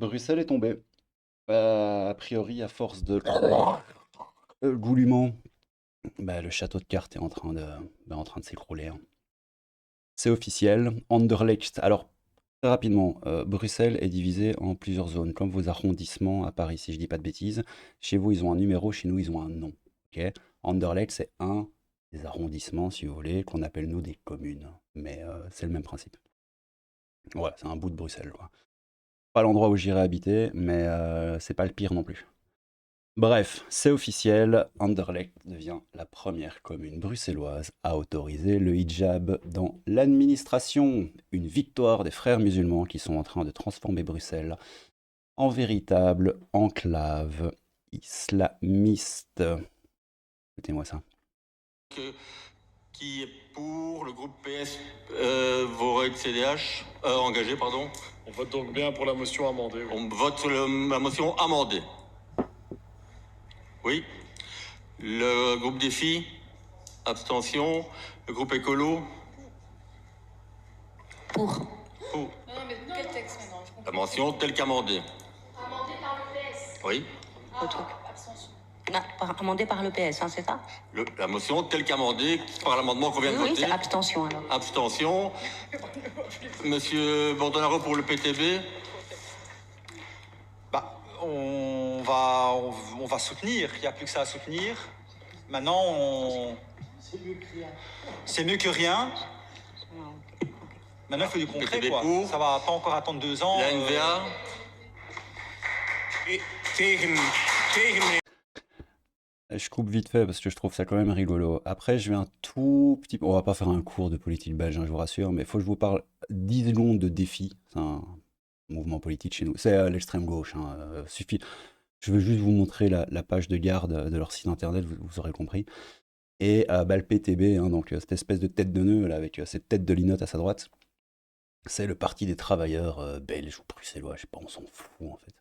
Bruxelles est tombée. A priori, à force de goulement, le château de cartes est en train de s'écrouler, hein. C'est officiel. Anderlecht. Alors, très rapidement, Bruxelles est divisée en plusieurs zones, comme vos arrondissements à Paris, si je dis pas de bêtises. Chez vous, ils ont un numéro, chez nous, ils ont un nom. Ok. Anderlecht, c'est un des arrondissements, si vous voulez, qu'on appelle nous des communes. Mais c'est le même principe. Ouais, c'est un bout de Bruxelles, quoi. Pas l'endroit où j'irai habiter, mais c'est pas le pire non plus. Bref, c'est officiel, Anderlecht devient la première commune bruxelloise à autoriser le hijab dans l'administration. Une victoire des frères musulmans qui sont en train de transformer Bruxelles en véritable enclave islamiste. Écoutez-moi ça. Qui est pour le groupe PS Voreut CDH engagé, pardon. On vote donc bien pour la motion amendée. Oui. On vote sur la motion amendée. Oui. Le groupe Défi, abstention. Le groupe Écolo. Pour. Pour. Non, mais quel texte maintenant? La motion telle qu'amendée. Amendé par le PS. Oui. Le truc. Abstention. Amendé par le PS, hein, c'est ça? La motion telle qu'amendée par l'amendement qu'on vient de Oui, voter. c'est abstention alors. Abstention. Monsieur Bordonaro pour le PTB. On va soutenir, il n'y a plus que ça à soutenir. Maintenant, c'est mieux que rien. Maintenant, il faut du concret, PTB quoi. pour. Ça va pas encore attendre 2 ans. La NVA. Je coupe vite fait parce que je trouve ça quand même rigolo. Après, je vais un tout petit peu. On va pas faire un cours de politique belge, hein, je vous rassure, mais il faut que je vous parle 10 secondes de Défi. C'est un mouvement politique chez nous. C'est l'extrême gauche, hein, suffit. Je veux juste vous montrer la page de garde de leur site internet, vous aurez compris. Et le PTB, hein, donc cette espèce de tête de nœud là, avec cette tête de linotte à sa droite, c'est le parti des travailleurs belges ou bruxellois, je sais pas, on s'en fout en fait.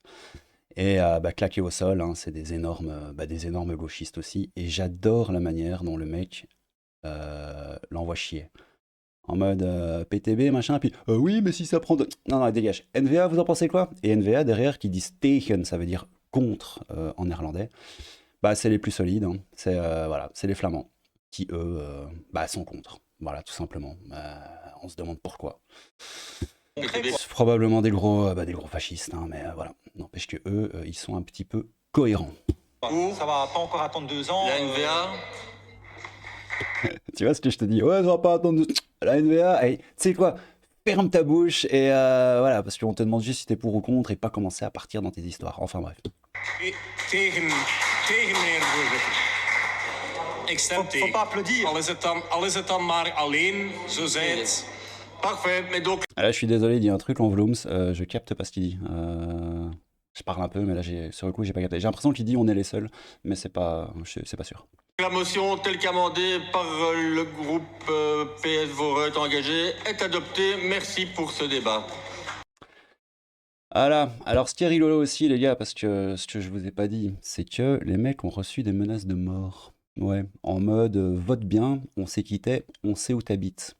Et claqué au sol, hein, c'est des énormes gauchistes aussi. Et j'adore la manière dont le mec l'envoie chier. En mode PTB, machin, puis oui, mais si ça prend. Non, dégage. NVA, vous en pensez quoi? Et NVA derrière qui dit tegen, ça veut dire contre en néerlandais. C'est les plus solides, hein. C'est les Flamands qui eux sont contre. Voilà, tout simplement. On se demande pourquoi. C'est probablement des gros fascistes, hein, mais voilà. N'empêche que eux, ils sont un petit peu cohérents. Ça va pas encore attendre 2 ans. La NVA. Tu vois ce que je te dis? Ouais, ça va pas attendre. La NVA, hey, tu sais quoi? Ferme ta bouche et voilà, parce qu'on te demande juste si t'es pour ou contre et pas commencer à partir dans tes histoires. Enfin bref. Tegen meneer de voorzitter. Ik stem tegen. Faut pas applaudir. Al is het dan maar alleen, zo zij het. Parfait, mais donc. Ah, là, je suis désolé, il dit un truc en Vlooms, je capte pas ce qu'il dit. Je parle un peu, mais là, sur le coup, j'ai pas capté. J'ai l'impression qu'il dit on est les seuls, mais c'est pas sûr. La motion telle qu'amendée par le groupe PS Voreut engagé est adoptée. Merci pour ce débat. Voilà. Alors, ce qui est rigolo aussi, les gars, parce que ce que je vous ai pas dit, c'est que les mecs ont reçu des menaces de mort. Ouais, en mode vote bien, on sait qui t'es, on sait où t'habites.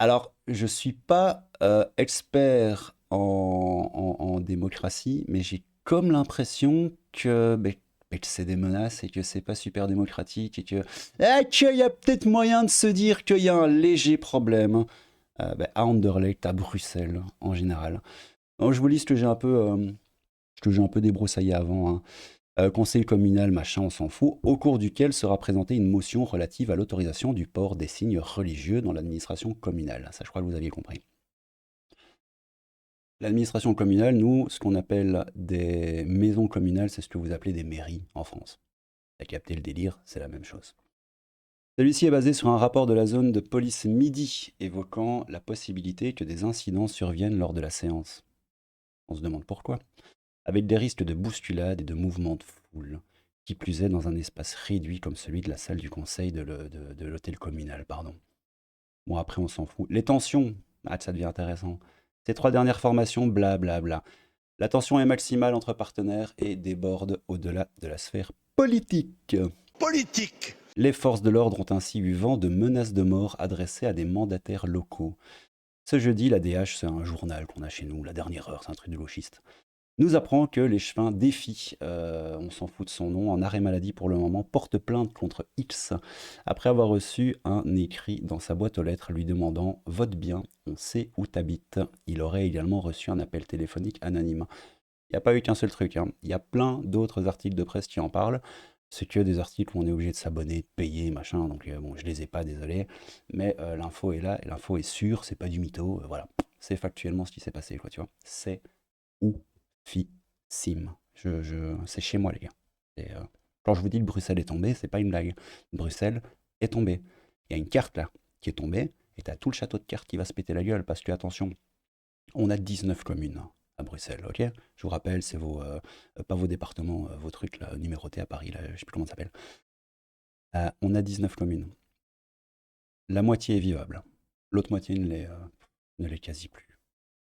Alors, je suis pas expert en démocratie, mais j'ai comme l'impression que c'est des menaces et que c'est pas super démocratique et qu'il y a peut-être moyen de se dire qu'il y a un léger problème à Anderlecht, à Bruxelles en général. Donc, je vous lis ce que j'ai un peu débroussaillé avant, hein. Conseil communal, machin, on s'en fout, au cours duquel sera présentée une motion relative à l'autorisation du port des signes religieux dans l'administration communale. Ça, je crois que vous aviez compris. L'administration communale, nous, ce qu'on appelle des maisons communales, c'est ce que vous appelez des mairies en France. T'as capté le délire, c'est la même chose. Celui-ci est basé sur un rapport de la zone de police Midi, évoquant la possibilité que des incidents surviennent lors de la séance. On se demande pourquoi. Avec des risques de bousculade et de mouvements de foule, qui plus est dans un espace réduit comme celui de la salle du conseil de l'hôtel communal, pardon. Bon, après, on s'en fout. Les tensions, ça devient intéressant. Ces 3 dernières formations, blablabla. La tension est maximale entre partenaires et déborde au-delà de la sphère politique. Politique. Les forces de l'ordre ont ainsi eu vent de menaces de mort adressées à des mandataires locaux. Ce jeudi, la DH, c'est un journal qu'on a chez nous, la dernière heure, c'est un truc de gauchiste, nous apprend que l'échevin Défi, on s'en fout de son nom, en arrêt maladie pour le moment, porte plainte contre X après avoir reçu un écrit dans sa boîte aux lettres lui demandant « Vote bien, on sait où t'habites ». Il aurait également reçu un appel téléphonique anonyme. Il n'y a pas eu qu'un seul truc, hein. Il y a plein d'autres articles de presse qui en parlent. C'est que des articles où on est obligé de s'abonner, de payer, machin, donc bon, je les ai pas, désolé. Mais l'info est là, et l'info est sûre, c'est pas du mytho, voilà. C'est factuellement ce qui s'est passé, quoi, tu vois. C'est oufissime. C'est chez moi, les gars. Quand je vous dis que Bruxelles est tombée, c'est pas une blague. Bruxelles est tombée. Il y a une carte, là, qui est tombée, et t'as tout le château de cartes qui va se péter la gueule, parce que, attention, on a 19 communes à Bruxelles, ok? Je vous rappelle, c'est vos, pas vos départements, vos trucs là, numérotés à Paris, là, je sais plus comment ça s'appelle. On a 19 communes. La moitié est vivable. L'autre moitié ne l'est quasi plus.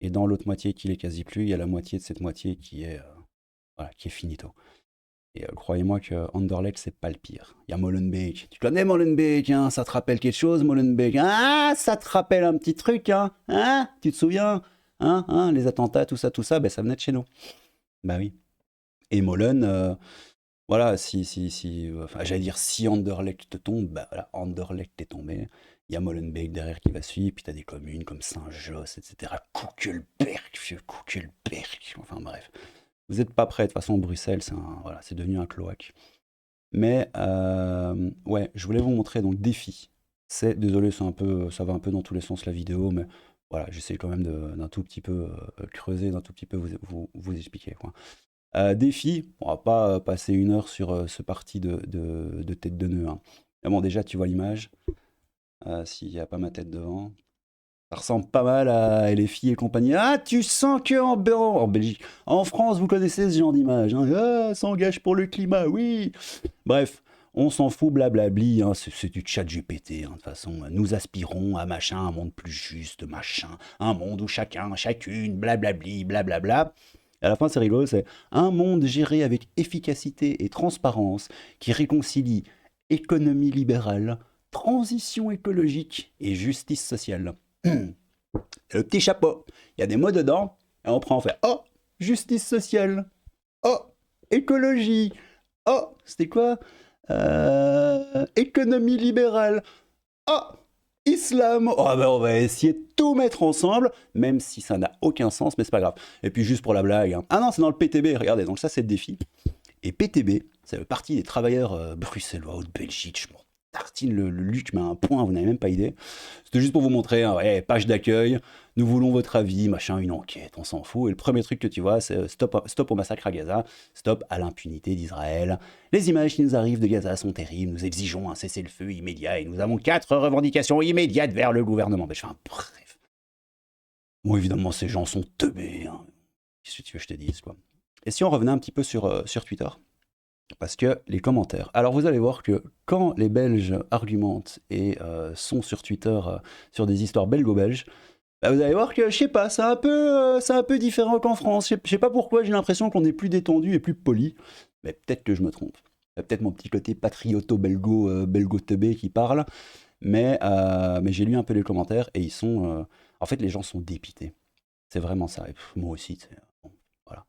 Et dans l'autre moitié qui l'est quasi plus, il y a la moitié de cette moitié qui est, voilà, qui est finito. Et croyez-moi que Anderlecht, c'est pas le pire. Il y a Molenbeek. Tu connais Molenbeek, hein? Ça te rappelle quelque chose, Molenbeek? Ah, ça te rappelle un petit truc, hein? Hein? Tu te souviens? Hein, les attentats, tout ça, ben ça venait de chez nous. Bah oui. Et Molen, voilà, enfin, j'allais dire si Anderlecht tombe, bah voilà, Anderlecht est tombé. Il y a Molenbeek derrière qui va suivre, puis t'as des communes comme Saint-Josse, etc. Kuckelberg, enfin bref. Vous n'êtes pas prêts, de toute façon, Bruxelles, voilà, c'est devenu un cloaque. Mais, ouais, je voulais vous montrer, donc, Défi. Désolé, ça va un peu dans tous les sens la vidéo, mais voilà, j'essaie quand même d'un tout petit peu creuser, d'un tout petit peu vous expliquer, quoi. Défi, on va pas passer 1 heure sur ce parti de tête de nœud, hein. Mais bon, déjà, tu vois l'image, s'il n'y a pas ma tête devant. Ça ressemble pas mal à LFI et compagnie. Ah, tu sens que en Belgique, en France, vous connaissez ce genre d'image, hein. Ah, s'engage pour le climat, oui. Bref, on s'en fout, blablabli, hein. C'est du chat GPT, hein, de toute façon. Nous aspirons à machin, un monde plus juste, machin. Un monde où chacun, chacune, blablabli, blablabla. À la fin, c'est rigolo, c'est un monde géré avec efficacité et transparence qui réconcilie économie libérale, transition écologique et justice sociale. Le petit chapeau, il y a des mots dedans, et on prend, on fait oh, justice sociale, oh, écologie, oh, c'était quoi, économie libérale, oh, islam, oh, ben on va essayer de tout mettre ensemble, même si ça n'a aucun sens, mais c'est pas grave. Et puis juste pour la blague, hein. Ah non, c'est dans le PTB, regardez, donc ça c'est le Défi. Et PTB, c'est le Parti des travailleurs bruxellois ou de Belgique, je m'en tartine le luc, mais à un point, vous n'avez même pas idée. C'était juste pour vous montrer, hein, ouais, page d'accueil, nous voulons votre avis, machin, une enquête, on s'en fout. Et le premier truc que tu vois, c'est stop au massacre à Gaza, stop à l'impunité d'Israël. Les images qui nous arrivent de Gaza sont terribles, nous exigeons un cessez-le-feu immédiat et nous avons 4 revendications immédiates vers le gouvernement. Ben, bref. Bon, évidemment, ces gens sont teubés, hein. Qu'est-ce que tu veux que je te dise, quoi. Et si on revenait un petit peu sur Twitter? Parce que les commentaires. Alors vous allez voir que quand les Belges argumentent et sont sur Twitter sur des histoires belgo-belges, bah vous allez voir que, je sais pas, c'est un peu différent qu'en France. Je sais pas pourquoi, j'ai l'impression qu'on est plus détendu et plus poli. Mais peut-être que je me trompe. C'est peut-être mon petit côté patrioto-belgo-teubé qui parle. Mais j'ai lu un peu les commentaires et ils sont... en fait, les gens sont dépités. C'est vraiment ça. Et moi aussi, voilà.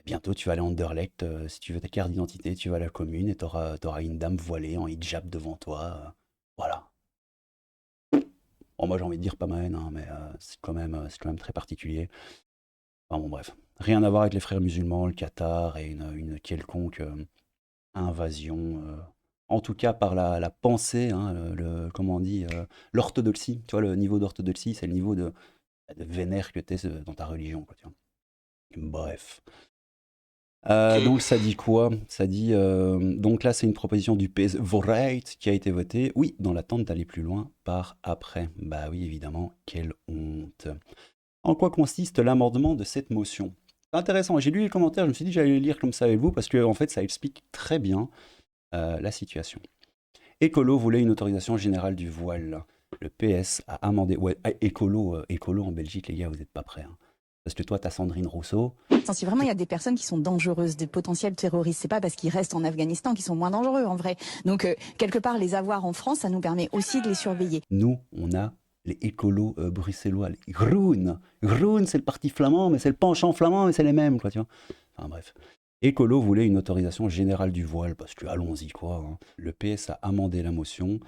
Bientôt, tu vas aller à Anderlecht, si tu veux ta carte d'identité, tu vas à la commune et t'auras une dame voilée en hijab devant toi. Voilà. Bon, moi, j'ai envie de dire pas ma haine, hein, mais c'est quand même très particulier. Enfin bon, bref. Rien à voir avec les frères musulmans, le Qatar et une quelconque invasion. En tout cas, par la pensée, hein, comment on dit, l'orthodoxie. Tu vois, le niveau d'orthodoxie, c'est le niveau de vénère que tu es dans ta religion, quoi, tu vois. Bref. Donc ça dit quoi? Ça dit donc là c'est une proposition du PS Vorreit qui a été votée, oui, dans l'attente d'aller plus loin par après. Bah oui, évidemment, quelle honte. En quoi consiste l'amendement de cette motion? C'est intéressant, j'ai lu les commentaires, je me suis dit j'allais les lire comme ça avec vous parce que en fait ça explique très bien la situation. Écolo voulait une autorisation générale du voile. Le PS a amendé. Ouais, écolo en Belgique, les gars, vous n'êtes pas prêts, hein. Parce que toi, t'as Sandrine Rousseau. Si vraiment il y a des personnes qui sont dangereuses, des potentiels terroristes, c'est pas parce qu'ils restent en Afghanistan qu'ils sont moins dangereux en vrai. Donc quelque part les avoir en France, ça nous permet aussi de les surveiller. Nous, on a les écolos bruxellois, les Groen. Groen, c'est le parti flamand, mais c'est le penchant flamand, mais c'est les mêmes, quoi, tu vois. Enfin bref. Écolo voulait une autorisation générale du voile, parce que allons-y, quoi. Hein. Le PS a amendé la motion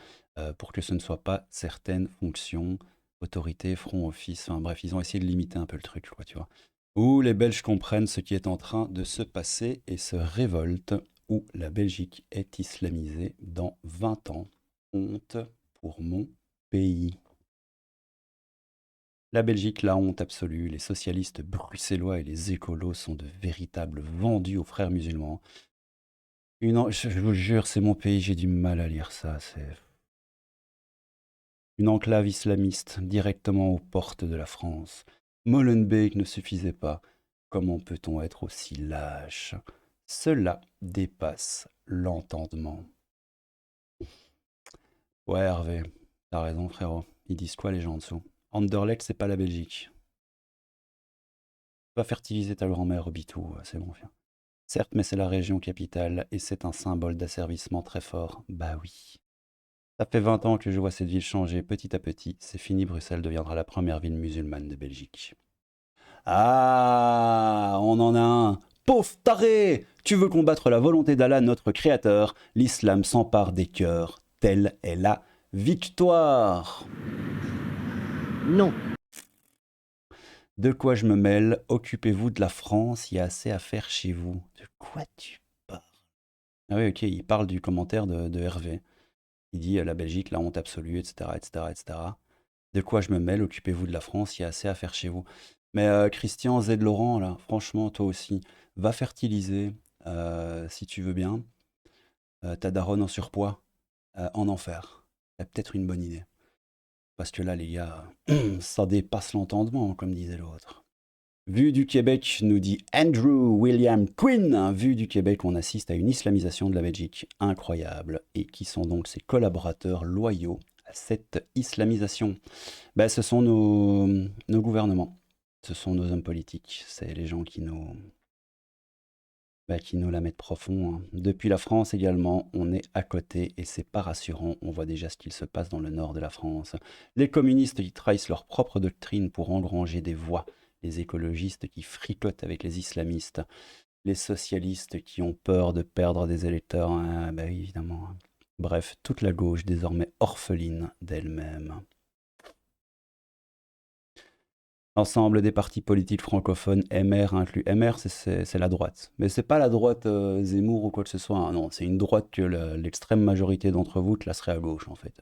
pour que ce ne soit pas certaines fonctions, autorité, front office, enfin bref, ils ont essayé de limiter un peu le truc, quoi, tu vois. Où les Belges comprennent ce qui est en train de se passer et se révoltent, où la Belgique est islamisée dans 20 ans. Honte pour mon pays. La Belgique, la honte absolue, les socialistes bruxellois et les écolos sont de véritables vendus aux frères musulmans. Je vous jure, c'est mon pays, j'ai du mal à lire ça. C'est une enclave islamiste directement aux portes de la France. Molenbeek ne suffisait pas. Comment peut-on être aussi lâche? Cela dépasse l'entendement. Ouais, Hervé, t'as raison, frérot. Ils disent quoi, les gens en dessous? Anderlecht, c'est pas la Belgique. Va fertiliser ta grand-mère au Bitou, c'est bon, viens. Certes, mais c'est la région capitale et c'est un symbole d'asservissement très fort. Bah oui. Ça fait 20 ans que je vois cette ville changer petit à petit. C'est fini, Bruxelles deviendra la première ville musulmane de Belgique. Ah, on en a un. Pauvre taré! Tu veux combattre la volonté d'Allah, notre créateur. L'islam s'empare des cœurs. Telle est la victoire. Non. De quoi je me mêle? Occupez-vous de la France, il y a assez à faire chez vous. De quoi tu parles? Ah oui, ok, il parle du commentaire de Hervé. Il dit la Belgique, la honte absolue, etc., etc., etc. De quoi je me mêle? Occupez-vous de la France, il y a assez à faire chez vous. Mais Christian Z. Laurent, là, franchement, toi aussi, va fertiliser, si tu veux bien, ta daronne en surpoids, en enfer. C'est peut-être une bonne idée. Parce que là, les gars, ça dépasse l'entendement, comme disait l'autre. Vu du Québec, nous dit Andrew William Quinn. Vu du Québec, on assiste à une islamisation de la Belgique incroyable. Et qui sont donc ses collaborateurs loyaux à cette islamisation? Ben, ce sont nos gouvernements. Ce sont nos hommes politiques. C'est les gens qui nous la mettent profond. Hein. Depuis la France également, on est à côté et c'est pas rassurant. On voit déjà ce qu'il se passe dans le nord de la France. Les communistes qui trahissent leur propre doctrine pour engranger des voix. Les écologistes qui fricotent avec les islamistes. Les socialistes qui ont peur de perdre des électeurs. Ah, bah oui, évidemment. Bref, toute la gauche désormais orpheline d'elle-même. L'ensemble des partis politiques francophones, MR inclus. MR, c'est la droite. Mais c'est pas la droite Zemmour ou quoi que ce soit. Hein. Non, c'est une droite que l'extrême majorité d'entre vous classerait à gauche, en fait.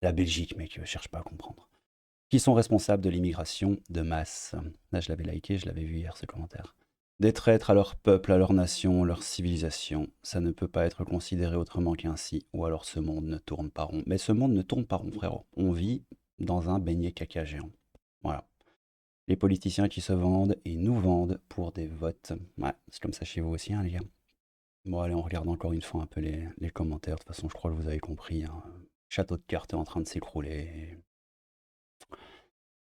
La Belgique, mec, cherche pas à comprendre. Qui sont responsables de l'immigration de masse. Là, je l'avais liké, je l'avais vu hier, ce commentaire. Des traîtres à leur peuple, à leur nation, leur civilisation. Ça ne peut pas être considéré autrement qu'ainsi. Ou alors ce monde ne tourne pas rond. Mais ce monde ne tourne pas rond, frérot. On vit dans un beignet caca géant. Voilà. Les politiciens qui se vendent et nous vendent pour des votes. Ouais, c'est comme ça chez vous aussi, hein, les gars. Bon, allez, on regarde encore une fois un peu les commentaires. De toute façon, je crois que vous avez compris. Hein. Château de cartes est en train de s'écrouler.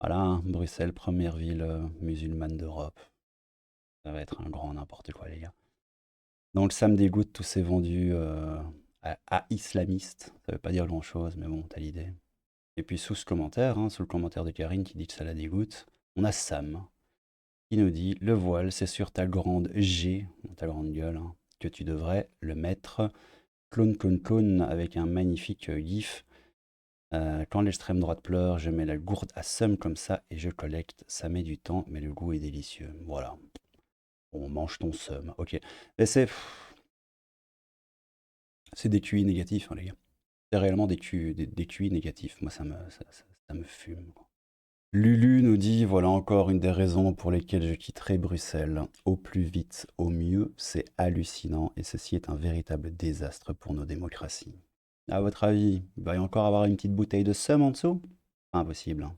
Voilà, hein, Bruxelles, première ville musulmane d'Europe. Ça va être un grand n'importe quoi, les gars. Donc, ça me dégoûte, tous ces vendus à islamistes. Ça veut pas dire grand-chose, mais bon, t'as l'idée. Et puis, sous ce commentaire, hein, sous le commentaire de Karine qui dit que ça la dégoûte, on a Sam qui nous dit le voile, c'est sur ta grande G, ta grande gueule, hein, que tu devrais le mettre. Clone, clone, clone, avec un magnifique gif. Quand l'extrême droite pleure, je mets la gourde à Sam comme ça et je collecte. Ça met du temps, mais le goût est délicieux. Voilà. On mange ton Sam. Ok. Mais c'est des QI négatifs, hein, les gars. C'est réellement des QI négatifs. Moi, ça me fume. Quoi. Lulu nous dit, voilà encore une des raisons pour lesquelles je quitterai Bruxelles. Au plus vite, au mieux, c'est hallucinant et ceci est un véritable désastre pour nos démocraties. À votre avis, il va y encore avoir une petite bouteille de Somme en dessous? Impossible. Hein.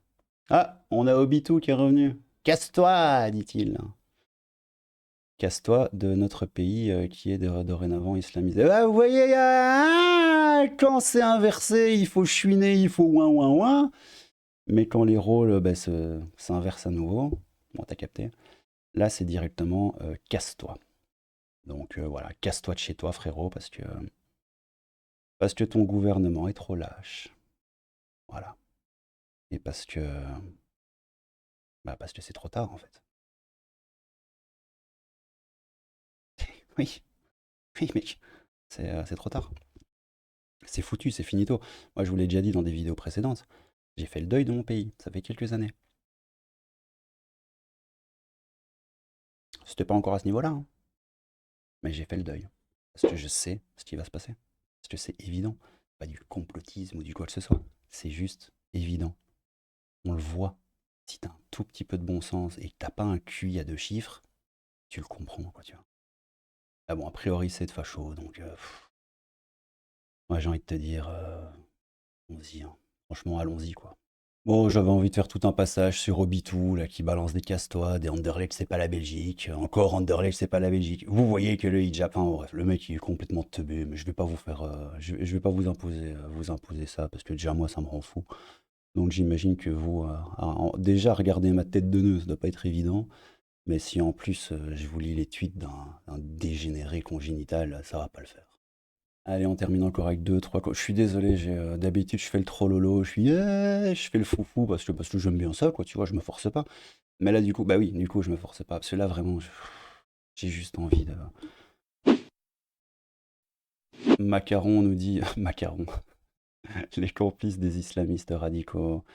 Ah, on a Obitou qui est revenu. Casse-toi, dit-il. Casse-toi de notre pays qui est dorénavant islamisé. Ah, vous voyez, quand c'est inversé, il faut chouiner, il faut ouin ouin ouin. Mais quand les rôles s'inversent à nouveau, bon, t'as capté, là c'est directement casse-toi. Donc voilà, casse-toi de chez toi, frérot, parce que ton gouvernement est trop lâche. Voilà. Et parce que c'est trop tard en fait. Oui, oui mec, c'est trop tard. C'est foutu, c'est finito. Moi je vous l'ai déjà dit dans des vidéos précédentes, j'ai fait le deuil de mon pays, ça fait quelques années. C'était pas encore à ce niveau-là, hein, mais j'ai fait le deuil. Parce que je sais ce qui va se passer. Parce que c'est évident. Pas du complotisme ou du quoi que ce soit. C'est juste évident. On le voit. Si t'as un tout petit peu de bon sens et que t'as pas un QI à 2 chiffres, tu le comprends, quoi, tu vois. Ah bon, a priori, c'est de facho, donc... moi, j'ai envie de te dire... allons-y, hein. Franchement, allons-y, quoi. Bon, j'avais envie de faire tout un passage sur Obitou, là, qui balance des casse-toi, des Anderlecht, c'est pas la Belgique. Encore Anderlecht, c'est pas la Belgique. Vous voyez que le hijab, enfin, bref, le mec, il est complètement teubé, mais je vais pas vous faire... je vais pas vous imposer ça, parce que déjà, moi, ça me rend fou. Donc j'imagine que vous, déjà regarder ma tête de nœud, ça doit pas être évident. Mais si en plus je vous lis les tweets d'un dégénéré congénital, ça va pas le faire. Allez, on termine encore avec 2, 3. Je suis désolé, d'habitude je fais le trollolo, je fais le foufou parce que j'aime bien ça, quoi, tu vois, je me force pas. Mais là du coup, bah oui, du coup je me force pas. Parce que là vraiment, j'ai juste envie de. Macaron nous dit. Macaron. Les complices des islamistes radicaux.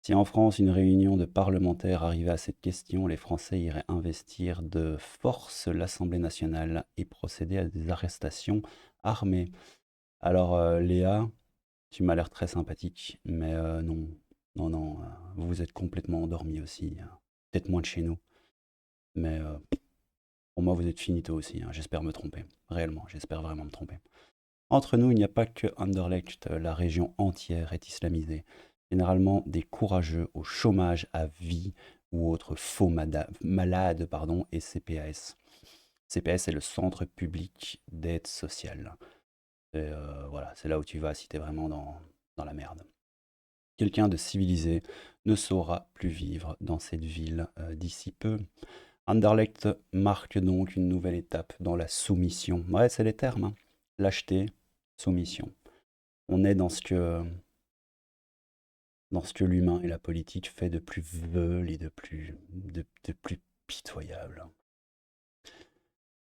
Si en France, une réunion de parlementaires arrivait à cette question, les Français iraient investir de force l'Assemblée nationale et procéder à des arrestations armées. Alors, Léa, tu m'as l'air très sympathique, mais non, non, non, vous êtes complètement endormi aussi. Peut-être moins de chez nous, mais pour moi, vous êtes finito aussi. J'espère me tromper. Réellement, j'espère vraiment me tromper. Entre nous, il n'y a pas que Anderlecht, la région entière est islamisée. Généralement des courageux au chômage à vie ou autres faux malades et CPAS. CPAS est le Centre public d'aide sociale. Et voilà, c'est là où tu vas si tu es vraiment dans la merde. Quelqu'un de civilisé ne saura plus vivre dans cette ville d'ici peu. Anderlecht marque donc une nouvelle étape dans la soumission. Ouais, c'est les termes, hein. Lâcheté, soumission. On est dans ce que l'humain et la politique fait de plus veule et de plus pitoyable.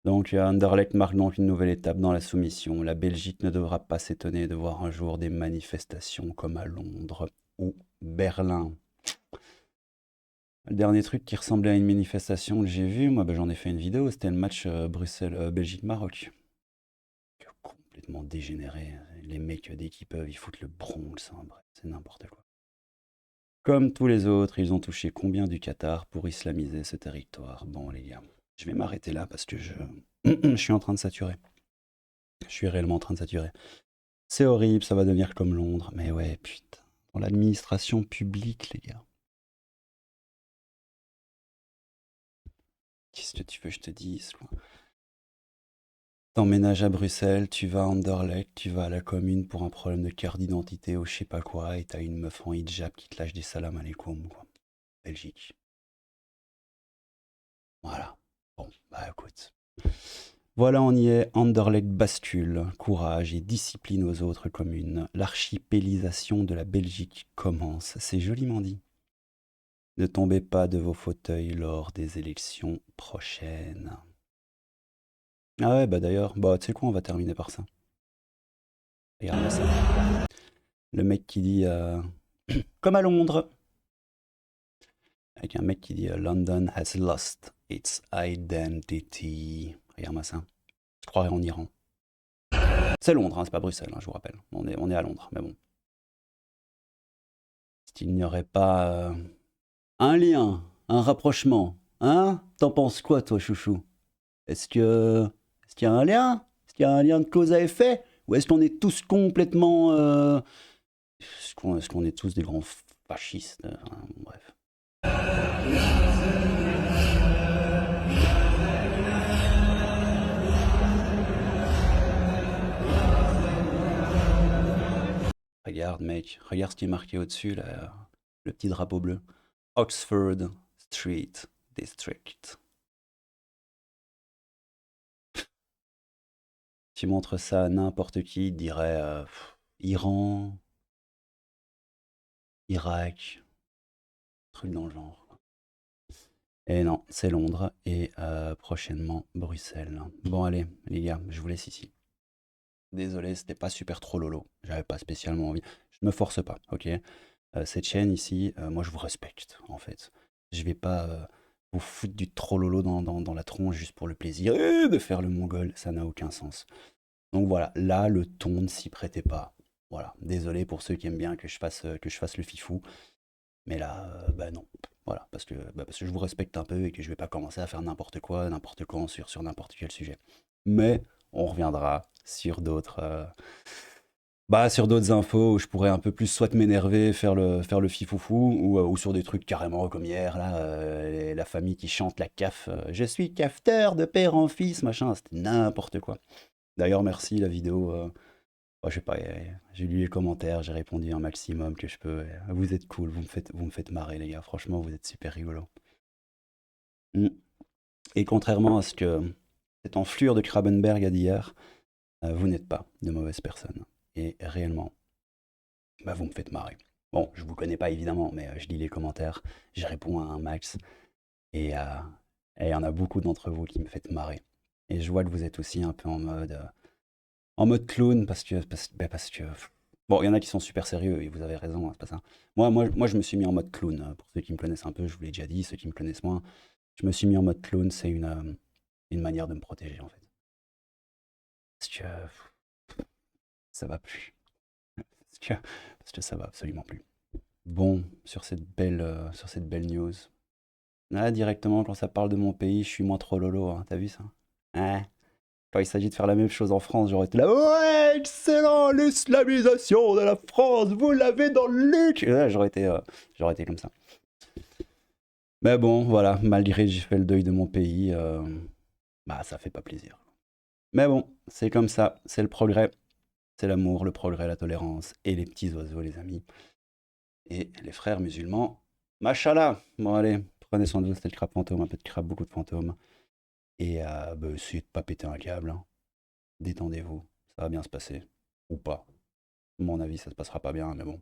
Donc Anderlecht marque donc une nouvelle étape dans la soumission. La Belgique ne devra pas s'étonner de voir un jour des manifestations comme à Londres ou Berlin. Le dernier truc qui ressemblait à une manifestation que j'ai vu, moi j'en ai fait une vidéo, c'était le match Belgique-Maroc. Complètement dégénéré. Les mecs, dès qu'ils peuvent, ils foutent le Bronx, hein, bref, c'est n'importe quoi. Comme tous les autres, ils ont touché combien du Qatar pour islamiser ce territoire? Bon les gars, je vais m'arrêter là parce que je suis en train de saturer. Je suis réellement en train de saturer. C'est horrible, ça va devenir comme Londres. Mais ouais, putain. Dans l'administration publique, les gars. Qu'est-ce que tu veux que je te dise, quoi? T'emménages à Bruxelles, tu vas à Anderlecht, tu vas à la commune pour un problème de carte d'identité ou je sais pas quoi, et t'as une meuf en hijab qui te lâche des salam alaikum, quoi. Belgique. Voilà. Bon, bah écoute. Voilà, on y est. Anderlecht bascule. Courage et discipline aux autres communes. L'archipélisation de la Belgique commence. C'est joliment dit. Ne tombez pas de vos fauteuils lors des élections prochaines. Ah ouais, bah d'ailleurs, bah tu sais quoi, on va terminer par ça. Regarde ça. Le mec qui dit comme à Londres. Avec un mec qui dit London has lost its identity. Regarde-moi ça. Je croirais en Iran. C'est Londres, hein, c'est pas Bruxelles, hein, je vous rappelle. On est à Londres, mais bon. S'il n'y aurait pas un lien, un rapprochement, hein? T'en penses quoi, toi, chouchou? Est-ce qu'il y a un lien? Est-ce qu'il y a un lien de cause à effet? Ou est-ce qu'on est tous complètement... Est-ce qu'on est tous des grands fascistes? Enfin, bref. Regarde, mec, regarde ce qui est marqué au-dessus, là, le petit drapeau bleu. Oxford Street District. Tu montres ça à n'importe qui, il dirait Iran, Irak, truc dans le genre. Et non, c'est Londres et prochainement Bruxelles. Bon allez, les gars, je vous laisse ici. Désolé, c'était pas super trop lolo. J'avais pas spécialement envie. Je me force pas, ok? Cette chaîne ici, moi je vous respecte en fait. Je vais pas vous foutre du trop lolo dans la tronche juste pour le plaisir de faire le mongol, ça n'a aucun sens. Donc voilà, là le ton ne s'y prêtait pas. Voilà, désolé pour ceux qui aiment bien que je fasse le fifou, mais là, bah non. Voilà, parce que je vous respecte un peu et que je vais pas commencer à faire n'importe quoi, n'importe quand sur n'importe quel sujet. Mais on reviendra sur sur d'autres infos où je pourrais un peu plus soit m'énerver, faire le fifoufou, ou sur des trucs carrément comme hier, là, la famille qui chante la CAF. Je suis cafeteur de père en fils, machin, c'était n'importe quoi. D'ailleurs, merci, la vidéo. Je sais pas, j'ai lu les commentaires, j'ai répondu un maximum que je peux. Vous êtes cool, vous me faites marrer, les gars. Franchement, vous êtes super rigolos. Et contrairement à ce que cette enflure de Krabenberg a dit hier, vous n'êtes pas de mauvaises personnes. Et réellement, vous me faites marrer. Bon, je vous connais pas évidemment, mais je lis les commentaires, je réponds à un max, et il y en a beaucoup d'entre vous qui me faites marrer. Et je vois que vous êtes aussi un peu en mode clown, parce que bon, il y en a qui sont super sérieux, et vous avez raison, hein, c'est pas ça. Moi, je me suis mis en mode clown, pour ceux qui me connaissent un peu, je vous l'ai déjà dit, ceux qui me connaissent moins, je me suis mis en mode clown, c'est une manière de me protéger, en fait. Parce que ça va plus. Parce que ça va absolument plus. Bon, sur cette belle news. Là, directement, quand ça parle de mon pays, je suis moins trop lolo, hein, t'as vu ça? Hein? Quand il s'agit de faire la même chose en France, j'aurais été là, ouais, excellent, l'islamisation de la France, vous l'avez dans le luc. Et là, j'aurais été comme ça. Mais bon, voilà, malgré que j'ai fait le deuil de mon pays, ça fait pas plaisir. Mais bon, c'est comme ça, c'est le progrès, c'est l'amour, le progrès, la tolérance et les petits oiseaux, les amis. Et les frères musulmans, machallah. Bon allez, prenez soin de vous, c'était le crabe fantôme, un peu de crabe, beaucoup de fantômes. Et essayez de pas péter un câble, hein. Détendez-vous, ça va bien se passer. Ou pas. À mon avis, ça se passera pas bien, mais bon.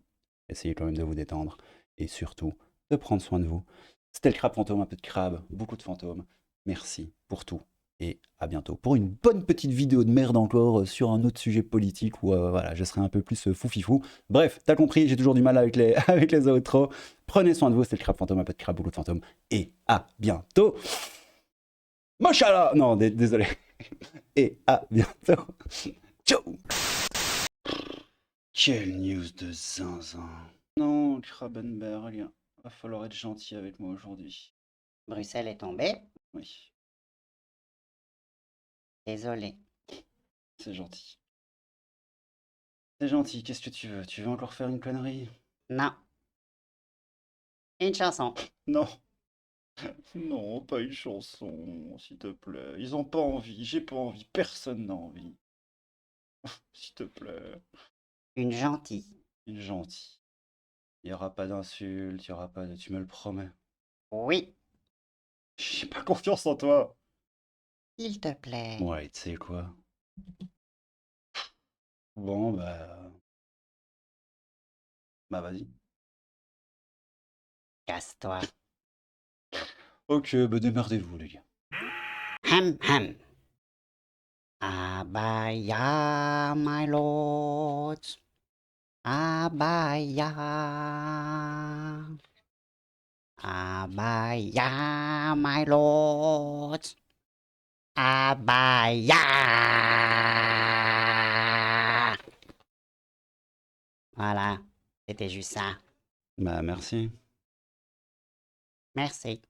Essayez quand même de vous détendre. Et surtout, de prendre soin de vous. C'était le crabe fantôme, un peu de crabe, beaucoup de fantômes. Merci pour tout. Et à bientôt pour une bonne petite vidéo de merde encore sur un autre sujet politique où voilà, je serai un peu plus foufifou. Bref, t'as compris, j'ai toujours du mal avec les, avec les outros. Prenez soin de vous, c'était le crabe fantôme, un peu de crabe, beaucoup de fantômes. Et à bientôt. Machallah. Non, désolé. Et à bientôt. Ciao. Quelle news de zinzin. Non, Krabenberg, va falloir être gentil avec moi aujourd'hui. Bruxelles est tombée. Oui, Désolé. c'est gentil. C'est gentil, qu'est-ce que tu veux? Tu veux encore faire une connerie? Non. Une chanson. Non. Non, pas une chanson, s'il te plaît. Ils ont pas envie, j'ai pas envie, personne n'a envie. S'il te plaît. Une gentille. Une gentille. Il y aura pas d'insultes, il y aura pas de... Tu me le promets. Oui. J'ai pas confiance en toi. S'il te plaît. Ouais, tu sais quoi? Bon, vas-y. Casse-toi. Ok, démerdez-vous, les gars. Ham. Abaya, my lord. Abaya. Abaya, my lord. Abaya. Voilà, c'était juste ça. Merci. Merci.